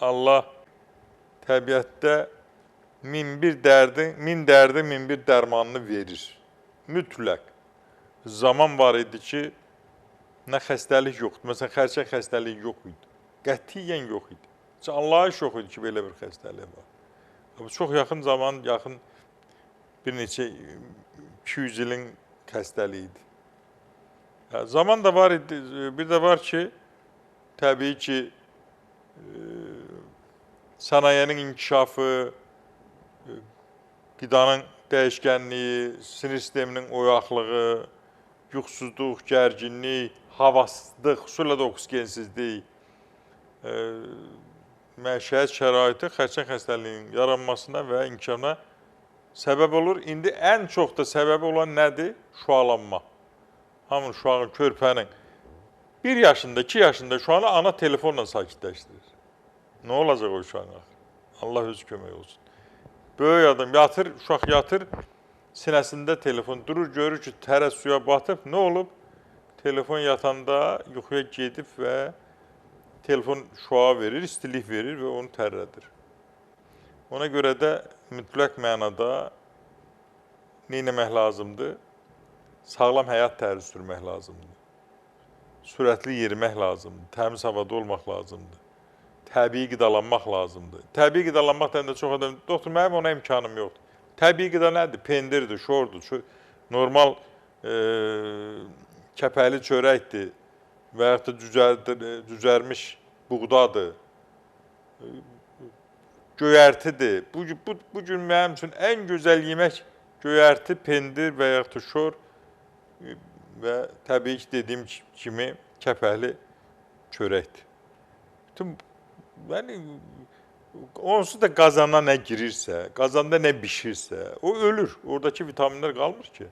Allah təbiətdə min dərdin, min bir dərmanını verir. Mütləq. Zaman var idi ki, nə xəstəlik yoxdur. Məsələn, xərçəng xəstəliyi yox idi. Qətiyyən yox idi. Heç anlayış yox idi ki, belə bir xəstəlik var. Bu çox yaxın zaman, bir neçə 200 ilin xəstəliyidir. Zaman da var idi, bir də var ki, təbii ki, sənayenin inkişafı, qidanın dəyişkənliyi, sinir sisteminin oyaqlığı, yuxusuzluq, gərginlik, havasızlıq, xüsusilə də oksigensizlik, məişət şəraiti xərçəng xəstəliyinin yaranmasına və inkişafına səbəb olur. İndi ən çox da səbəbi olan nədir? Şualanma. Hamının uşağın, körpənin 1 yaşında, 2 yaşında uşağını ana telefonla sakitləşdirir. Nə olacaq o uşağın? Allah öz kömək olsun. Böyük adam yatır, uşaq yatır, sinəsində telefon durur, görür ki, tərə suya batıb. Nə olub? Telefon yatanda yuxuya gedib və telefon şüa verir, istilik verir və onu tərlədir. Ona görə də mütləq mənada nə etmək lazımdır? Sağlam həyat tərzi sürmək lazımdır. Sürətli yerimək lazımdır. Təmiz havada olmaq lazımdır. Təbii qidalanmaq lazımdır. Təbii qidalanmaq da çox adam, doktor, mənim ona imkanım yoxdur. Təbii qida nədir? Pendirdir, şordur, normal kəpəli çörəkdir və yaxud da cücərmiş buğdadır, göyərtidir. Bu gün mənim üçün ən gözəl yemək göyərti, pendir və yaxud da şor və təbii ki, dediyim kimi kəpəli çörəkdir. Yəni, onsuz da qazana nə girirsə, qazanda nə bişirsə, o ölür. Oradakı vitaminlər qalmır ki.